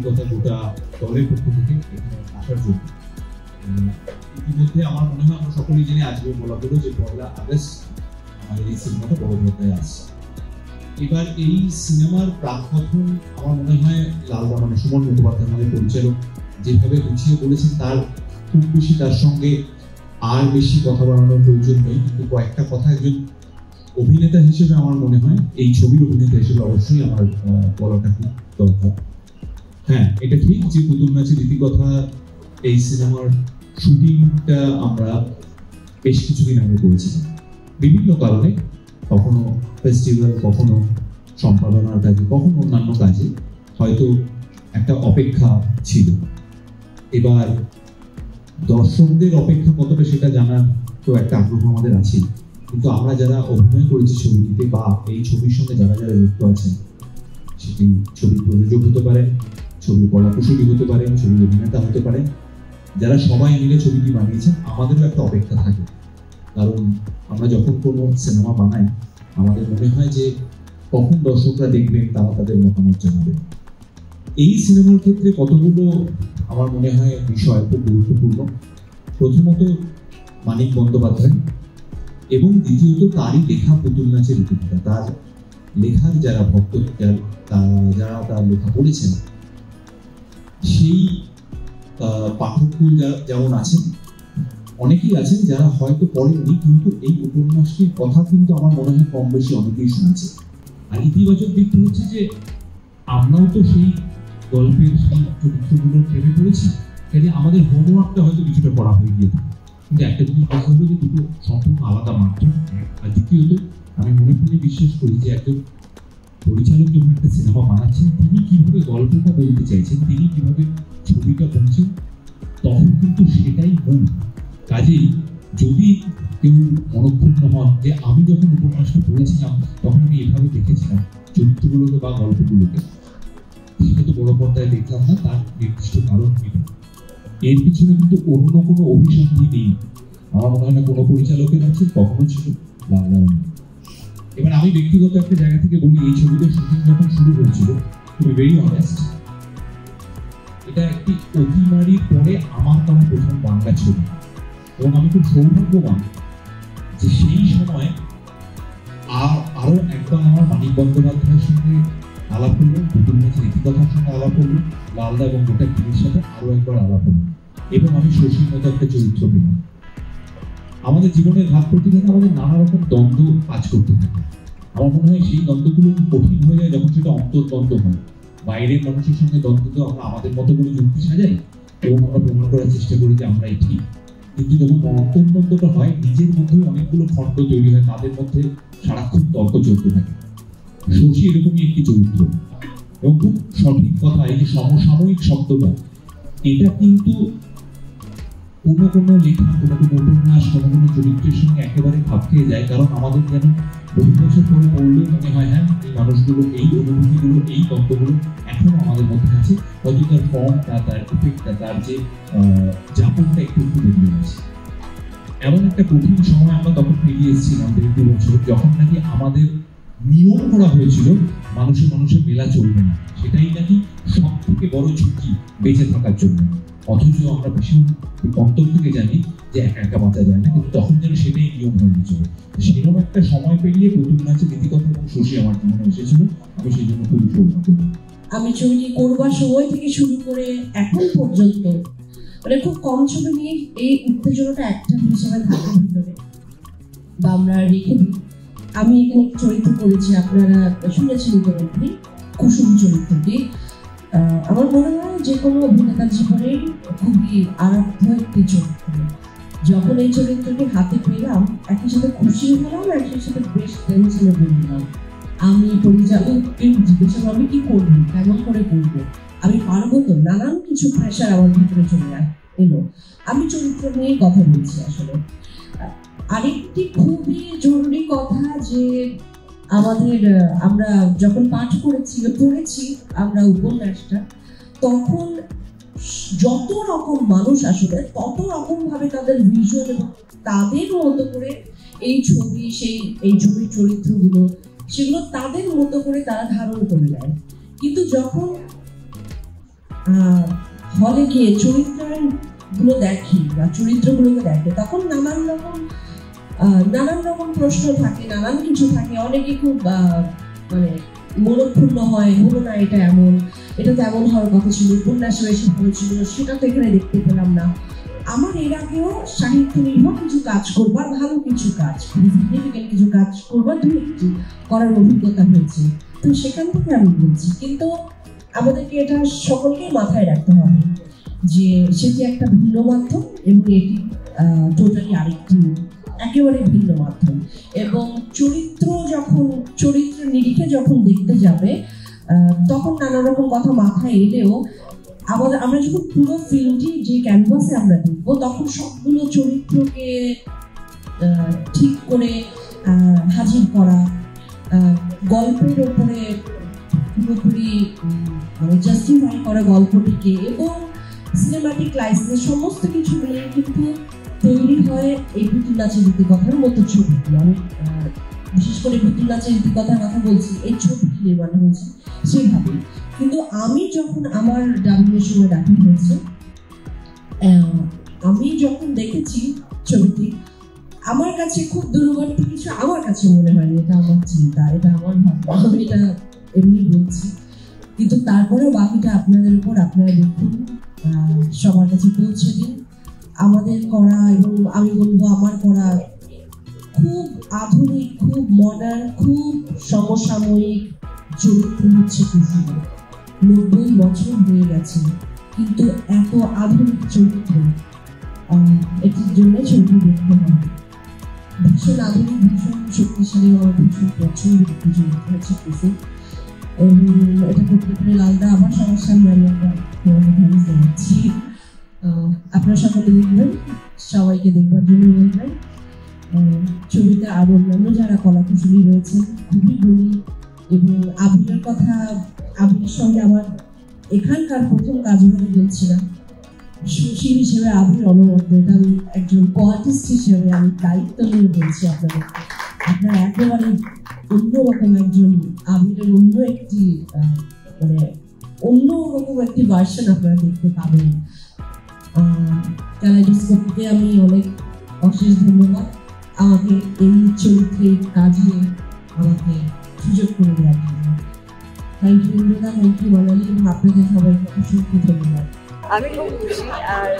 কৃতজ্ঞতা গোটা দলের পক্ষ থেকে এখানে আসার জন্য। ইতিমধ্যে আমার মনে হয় আমরা সকলেই জেনে আজকে বলা হলো যে 1 আগস্ট আমাদের এই সিনেমাটা বড় পর্দায় আসছে। এবার এই সিনেমার প্রাককথন আমার মনে হয় লালদা মানে সুমন মুখোপাধ্যায় আমাদের পরিচালক যেভাবে গুছিয়ে বলেছেন তার খুব বেশি তার সঙ্গে আর বেশি কথা বাড়ানোর প্রয়োজন নেই, কিন্তু কয়েকটা কথা একজন অভিনেতা হিসেবে আমার মনে হয় এই ছবির অভিনেতা হিসেবে অবশ্যই আমার বলাটা খুব দরকার। হ্যাঁ, এটা ঠিক যে পুতুল নাচের রীতিকথা এই সিনেমার শুটিংটা আমরা বেশ কিছুদিন আগে করেছিলাম বিভিন্ন কারণে, কখনো ফেস্টিভ্যাল, কখনো সম্পাদনার কাজে, কখনো অন্যান্য কাজে হয়তো একটা অপেক্ষা ছিল। এবার দর্শকদের অপেক্ষা কতটা সেটা জানার তো একটা আগ্রহ আমাদের আছে, কিন্তু আমরা যারা অভিনয় করেছি ছবিটিতে বা এই ছবির সঙ্গে যারা যারা যুক্ত আছেন, সেটি ছবির প্রযোজক হতে পারে, ছবির কলাকুশলী হতে পারে, ছবির অভিনেতা হতে পারে, যারা সবাই মিলে ছবিটি বানিয়েছেন, আমাদেরও একটা অপেক্ষা থাকে। কারণ আমরা যখন কোনো সিনেমা বানাই আমাদের মনে হয় যে কখন দর্শকরা দেখবেন, তারা তাদের মতামত জানাবেন। এই সিনেমার ক্ষেত্রে কতগুলো আমার মনে হয় বিষয় খুব গুরুত্বপূর্ণ। প্রথমত মানিক বন্দ্যোপাধ্যায় এবং দ্বিতীয়ত তারই লেখা পুতুল নাচের রীতিকথা, তার লেখার যারা ভক্ত, যারা তার লেখা পড়েছেন, সেই পাঠককুল যেমন আছেন, অনেকেই আছেন যারা হয়তো পড়েননি, কিন্তু এই উপন্যাসটির কথা কিন্তু আমার মনে হয় কম বেশি অনেকেই শুনেছে। আর ইতিবাচক দিকটি হচ্ছে যে আমরাও তো সেই গল্পের সেই চরিত্রগুলোর প্রেমে পড়েছি, কাজে আমাদের হোমওয়ার্কটা হয়তো কিছুটা করা হয়ে গিয়ে থাকে। কিন্তু একটা জিনিস কথা হলো যে দুটো সম্পূর্ণ আলাদা মাধ্যম। আর দ্বিতীয়ত আমি মনে প্রাণে বিশ্বাস করি যে একজন পরিচালক যখন একটা সিনেমা বানাচ্ছেন, তিনি কিভাবে গল্পটা বলতে চাইছেন, তিনি কিভাবে ছবিটা বলছেন, তখন কিন্তু সেটাই মূল। কাজেই যদি কেউ মনক্ষুণ্ণ হন যে আমি যখন উপন্যাসটা পড়েছিলাম তখন আমি এভাবে দেখেছিলাম চরিত্রগুলোকে বা গল্পগুলোকে, সেটা তো বড় পর্দায় দেখলাম না, তার নির্দিষ্ট কারণ নেই। এর পিছনে কিন্তু অন্য কোনো অভিসন্ধি নেই, আমার মনে হয় না কোনো পরিচালকের আছে, কখনো ছিল লালদা। এবার আমি ব্যক্তিগত একটা জায়গা থেকে বলি, এই ছবিটার শুটিং যখন শুরু হয়েছিল, টু বি ভেরি অনেস্ট, এটা একটি অতিমারির পরে আমার করা প্রথম বাংলা ছবি, এবং আমি খুব সৌভাগ্যবান যে সেই সময় আরো একবার আমার মানিক বন্দ্যোপাধ্যায়ের সঙ্গে আলাপ হলো, পুতুল নাচের রীতিকথার সঙ্গে আলাপ হলো, লালদা এবং গোটা টিমের সাথে আরো একবার আলাপ হলো, এবং আমি শশীর মতো একটা চরিত্র পেলাম। আমাদের জীবনের ঘাত প্রতিঘাতে আমাদের নানা রকম দ্বন্দ্ব কাজ করতে থাকে। আমার মনে হয় সেই দ্বন্দ্বগুলো কঠিন হয়ে যায় যখন সেটা অন্তর্দ্বন্দ্ব হয়। বাইরের মানুষের সঙ্গে দ্বন্দ্ব তো আমরা আমাদের মতো করে যুক্তি সাজাই এবং আমরা প্রমাণ করার চেষ্টা করি যে আমরাই ঠিক, কিন্তু যখন অন্তর্দ্বন্দ্বটা হয় নিজের মধ্যে অনেকগুলো খণ্ড তৈরি হয়, তাদের মধ্যে সারাক্ষণ তর্ক চলতে থাকে। শশী এরকমই একটি চরিত্র, এবং খুব সঠিক কথা, এই যে সমসাময়িক শব্দটা, এটা কিন্তু কোনো লেখা, কোনো উপন্যাস, কোনো চরিত্রের সঙ্গে একেবারে খাপ খেয়ে যায়। কারণ আমাদের যেন বহু বছর পরে পড়লে মনে হয় হ্যাঁ, এই মানুষগুলো, এই অনুভূতিগুলো, এই তত্ত্বগুলো এখনো আমাদের মধ্যে আছে, হয়তো তার ফর্মটা, তার ইফেক্টটা, তার যে যাপনটা একটু একটু বদলে গেছে। এমন একটা কঠিন সময় আমরা তখন পেরিয়ে এসেছিলাম 2 বছর, যখন নাকি আমাদের নিয়ম করা হয়েছিল মানুষে মেলা চলবে না, সেটাই নাকি সব থেকে বড় ঝুঁকি বেঁচে থাকার জন্য। অথচ আমরা ভীষণ অন্তর থেকে জানি যে একা একা বাঁচা যায় না, কিন্তু তখন যেন সেটাই নিয়ম হয়ে গেছিল। সেরকম একটা সময় পেরিয়ে পুতুল নাচের রীতিকথা এবং শশী আমার জীবনে এসেছিল, আমি সেই জন্য খুবই সৌভাগ্য। আমি ছবিটি করবার সময় থেকে শুরু করে এখন পর্যন্ত মানে খুব কম ছবি নিয়ে এই উত্তেজনাটা একটা হিসেবে থাকে ভিতরে, বা আমরা রেখে দিই। আমি এখানে চরিত্র করেছি, আপনারা শুনেছেন ইতিমধ্যে, কুসুম চরিত্রটি। আমার মনে হয় যে কোনো অভিনেতার জীবনের খুবই আরাধ্য একটি চরিত্র। যখন এই চরিত্রটি হাতে পেলাম, একই সাথে খুশি হলাম, একই সাথে বেশ টেনশনে বললাম। আমি পরিচালককে জিজ্ঞাসা আমি কি করবো, কেমন করে করবো, আমি পারবো তো, নানান কিছু প্রেশার আমার ভিতরে চলে এলো। আমি চরিত্র নিয়ে কথা বলছি আসলে। আরেকটি খুবই জরুরি কথা যে আমরা যখন পাঠ পড়েছি আমরা উপন্যাসটা, তখন যত রকম মানুষ আসলে তত রকম ভাবে তাদের ভিজুয়াল এবং তাদের মতো করে এই ছবির চরিত্রগুলো, সেগুলো তাদের মতো করে তারা ধারণ করে নেয়। কিন্তু যখন হলে গিয়ে চরিত্রগুলো দেখি বা চরিত্রগুলোকে দেখে, তখন নানান রকম প্রশ্ন থাকে, নানান কিছু থাকে। অনেকে খুব মানে মনোক্ষুণ্ণ হয়, হলো না এটা এমন, এটা তো এমন হওয়ার কথা ছিল, উপন্যাসে বেশি ভালো ছিল, সেটা তো এখানে দেখতে পেলাম না। আমার এর আগেও সাহিত্য নির্ভর কিছু কাজ করবার, ভালো কিছু কাজ, সিগনিফিকেন্ট কিছু কাজ করবার দু একটি করার অভিজ্ঞতা হয়েছে। তো সেখান থেকে আমি বলছি, কিন্তু আমাদেরকে এটা সকলকেই মাথায় রাখতে হবে যে সেটি একটা ভিন্ন মাধ্যম এবং এটি টোটালি আরেকটি একেবারে ভিন্ন মাধ্যম। এবং চরিত্রের নিরিখে যখন দেখতে যাবে তখন নানা রকম কথা মাথায় এলেও আমরা যখন পুরো ফিল্মটি যে ক্যানভাসে আমরা দেখবো, তখন সবগুলো চরিত্রকে ঠিক করে হাজির করা, গল্পের ওপরে পুরোপুরি মানে জাস্টিফাই করা গল্পটিকে, এবং সিনেমাটিক লাইসেন্স সমস্ত কিছু মিলে কিন্তু তৈরি হয় এই পুতুল নাচের রীতিকথার মতো ছবিগুলো। আমি বিশেষ করে পুতুল নাচের রীতিকথার কথা বলছি, এই ছবিটি নির্মাণ হয়েছে সেইভাবে। কিন্তু আমি যখন আমার ডাবিংয়ের সময় দেখা হয়েছে, আমি যখন দেখেছি ছবিটি, আমার কাছে খুব দূরবর্তী কিছু আমার কাছে মনে হয়নি। এটা আমার চিন্তা, এটা আমার ভাবনা, আমি এটা এমনি বলছি। কিন্তু তারপরেও বাকিটা আপনাদের উপর, আপনারা দেখুন, সবার কাছে পৌঁছে দিন। আমাদের করা এবং আমি বলবো আমার করা খুব আধুনিক, খুব মডার্ন, খুব সমসাময়িক চরিত্র হচ্ছে কুসুম। 90 বছর হয়ে গেছে, কিন্তু এত আধুনিক চরিত্র, এটির জন্য ছবি দেখতে হবে। ভীষণ আধুনিক, ভীষণ শক্তিশালী, আমার ভীষণ পছন্দ একটি চরিত্র হচ্ছে কুসুম। এবং এটা করতে পেরে লালদা আবার সবার সামনে আমি একটা জানাচ্ছি। আপনারা সকলে দেখবেন, সবাইকে দেখবার জন্য বলবেন। ছবিতে আরো অন্যান্য যারা কলাকুশলী রয়েছেন খুবই গুণী, এবং আবিরের সঙ্গে আমার এখানকার প্রথম কাজ বলে বলছি না, সুশী হিসেবে আবির অনবদ্য, এটা আমি একজন কোয়ার্টিস্ট হিসেবে আমি দায়িত্ব নিয়ে বলছি আপনাদের। আপনারা একেবারে অন্যরকম একজন আবিরের অন্যরকম একটি ভার্সন আপনারা দেখতে পাবেন। ক্যালাইডোস্কোপকে আমি অশেষ ধন্যবাদ আমাকে এই চরিত্রে কাজে আমাকে সুযোগ করে দেওয়ার জন্য। থ্যাংক ইউ ইন্দ্রদা, থ্যাংক ইউ মনালি, এবং আপনাদের সবাইকে অসংখ্য ধন্যবাদ। আমি খুব খুশি, আর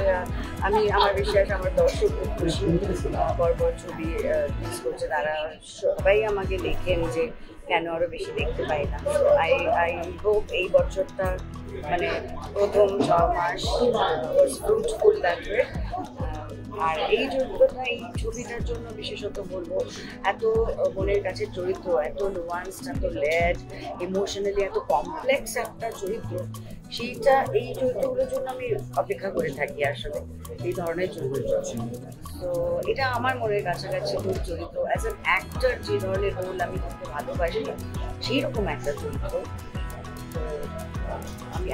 আমার বিশ্বাস আমার দর্শক খুব খুশি। বড় ছবি রিলিজ করছে, তারা সবাই আমাকে লেখেন যে কেন আরো বেশি দেখতে পাই না। আই হোপ এই বছরটা মানে প্রথম 6 মাস ফ্রুটফুল লাগবে। আর এই চরিত্রটা, এই ছবিটার জন্য বিশেষত বলবো, এত মনের কাছে চরিত্র, এত নোয়ান্সড, এত লেয়ার্ড, ইমোশনালি এত কমপ্লেক্স একটা চরিত্র, সেইটা এই চরিত্রগুলোর জন্য আমি অপেক্ষা করে থাকি আসলে, এই ধরনের চরিত্র। তো এটা আমার মনের কাছাকাছি খুব চরিত্র। অ্যাজ অ্যান অ্যাক্টর যে ধরনের রোল আমি করতে ভালোবাসি, সেই রকম একটা চরিত্র। তো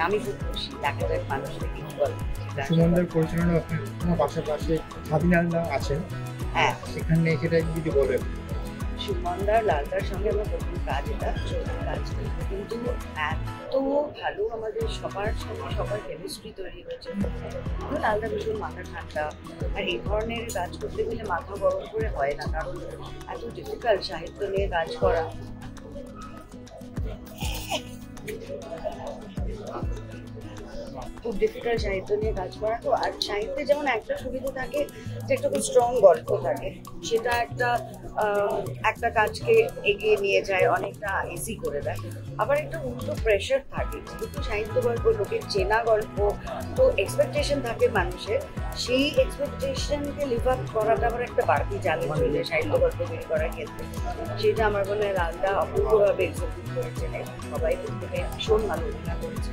আমি খুব খুশি, দেখা যায় মানুষের কিছু বলে। সুমনদার পরিচালনা আপনার পাশাপাশি হাবিনালদা আছেন, হ্যাঁ, সেখানে সেটা যদি বলেন। সুমনদার লালদার সঙ্গে আমার প্রথম কাজ, এটা চলতি কাজ, কিন্তু এত ভালো আমাদের সবার সঙ্গে সবার কেমিস্ট্রি তৈরি হয়েছে। লালদা ভীষণ মাথা ঠান্ডা, আর এই ধরনের কাজ করতে গেলে মাথা গরম করে হয় না, কারণ এত ডিফিকাল্ট সাহিত্য নিয়ে কাজ করা। খুব ডিফিকাল্ট সাহিত্য নিয়ে কাজ করা। তো আর সাহিত্যে যেমন একটা সুবিধা থাকে যে একটা খুব স্ট্রং গল্প থাকে, সেটা একটা কাজকে এগিয়ে নিয়ে যায়, অনেকটা ইজি করে দেয়। আবার একটা উল্টো প্রেশার থাকে, যেহেতু সাহিত্য গল্প, লোকের চেনা গল্প, তো এক্সপেকটেশন থাকে মানুষের, সেই এক্সপেকটেশনকে লিভ আপ করাটা আবার একটা বাড়তি চ্যালেঞ্জ হয়ে যায় সাহিত্য গল্প তৈরি করার ক্ষেত্রে। সেটা আমার মনে হয় লালদা অপূর্বভাবে এক্সিকিউট করেছেন, সবাই থেকে ভীষণ ভালো অভিনয় করেছে।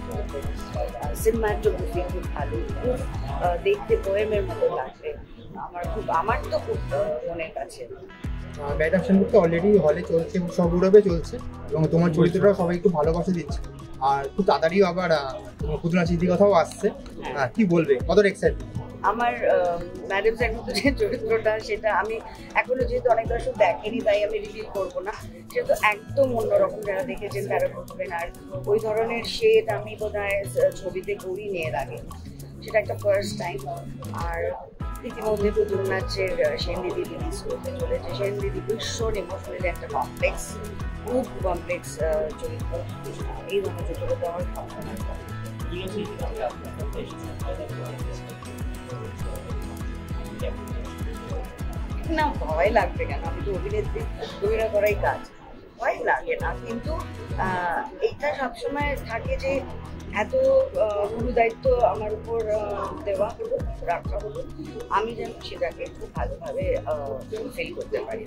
সিনেমাটোগ্রাফি খুব ভালো, খুব দেখতে পোয়েমের মতো লাগবে। আমার তো খুব মনের কাছে। ম্যাডাম সেনগুপ্ত অলরেডি হলে চলছে, সব উড়বে চলছে, এবং তোমার চরিত্রটাও সবাই খুব ভালোবাসা দিচ্ছে, আর খুব তাড়াতাড়িও আবার পুতুল নাচের কথাও আসছে। কি বলবে, কতটা এক্সাইটেড? আমার ম্যাডাম একমাত্র যে চরিত্রটা সেটা আমি এখনো যেহেতু অনেক দর্শক দেখেনি তাই আমি রিভিল করবো না, সেহেতু একদম অন্যরকম, যারা দেখেছেন তারা বুঝবেন। আর ওই ধরনের শেড আমি বোধহয় ছবিতে করিনি এর আগে, সেটা একটা ফার্স্ট টাইম। আর ইতিমধ্যে পুতুল নাচের সেন দিদি রিলিজ করতে চলেছে। সেন দিদি ভীষণ ইমোশনালি একটা কমপ্লেক্স, খুব কমপ্লেক্স চরিত্র। এই ধরনের চরিত্রটা আমার না ভয় লাগবে কেন, আমি তো অভিনেত্রী, অভিনয় করাই কাজ, ভয় লাগে না। কিন্তু এইটা সবসময় থাকে যে এত গুরু দায়িত্ব আমার উপর দেওয়া হলো, রাখা হলো, আমি যেন সেটাকে খুব ভালোভাবে ফিল করতে পারি।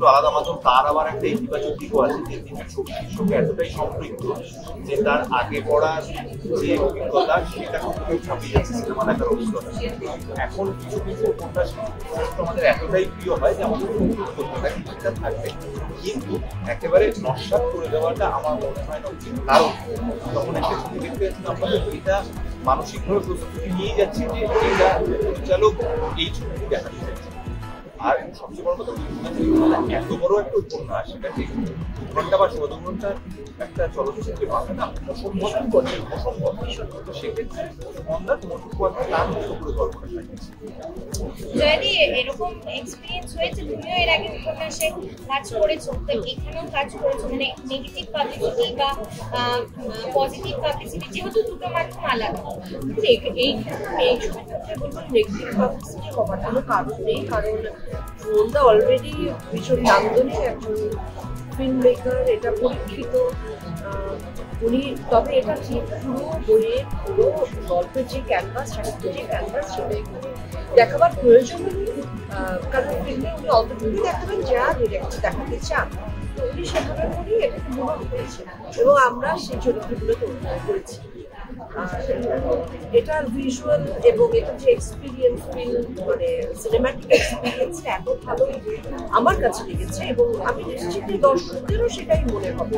আলাদা মাধ্যম তার আবার একটা ইতিবাচক দিকও আছে যে তিনি ছবির সঙ্গে এতটাই সম্পৃক্ত যে তার আগে পড়ার যে অভিজ্ঞতা সেটা খুব ছাপিয়ে যাচ্ছে সিনেমা দেখার অভিজ্ঞতা। এখন কিছু কিছু উপন্যাস আমাদের এতটাই প্রিয় হয় যে আমাদের করতে থাকে সেটা থাকবে, কিন্তু একেবারে নস্বাত করে দেওয়াটা আমার মনে হয় না উচিত। কারণ তখন একটা ছবি দেখতে যাচ্ছি আমরা এটা মানসিকভাবে প্রস্তুতি নিয়ে যাচ্ছি যে এটা পরিচালক এই ছবিটি দেখা দিচ্ছে। আর সবচেয়ে বড় কথা এত বড় একটা উপন্যাস সেটাকে 2 ঘন্টা বা 2 ঘন্টার একটা চলচ্চিত্রে বানানো অসম্ভব কঠিন, অসম্ভব। তো সেক্ষেত্রে মন্দার মধ্যে তার মতো করে গল্পটা থাকছে। যদি এরকম এক্সপিরিয়েন্স হয়েছে, তুমিও এর আগে উপন্যাসে কাজ করেছো, তো এখানেও কাজ করেছো, মানে নেগেটিভ পাবলিসিটি বা পজিটিভ পাবলিসিটি, যেহেতু দুটো মাধ্যম আলাদা, এই ছবিটাতে বলবো নেগেটিভ পাবলিসিটি হওয়ার কোনো কারণ নেই, কারণ মন্দা অলরেডি ভীষণ নামধনিক একজন ফিল্ম মেকার, এটা পরীক্ষিত উনি। তবে এটা ঠিক পুরো বইয়ের পুরো গল্পের যে ক্যানভাস, সাহিত্যের যে ক্যানভাস, সেটা এখানে দেখাবার প্রয়োজন নেই, কারণ ফিল্মে উনি অল্পটুকুই দেখাবেন যা ডিরেক্টর দেখাতে চান। তো উনি সেভাবে করেই এটাকে মনে করেছেন এবং আমরা সেই চরিত্রগুলোকে অভিনয় করেছি। এটার ভিজুয়াল এবং এটার যে এক্সপিরিয়েন্স, মানে সিনেম্যাটিক এক্সপিরিয়েন্সটা এত ভালো আমার কাছে লেগেছে এবং আমি নিশ্চিত দর্শকদেরও সেটাই মনে হবে।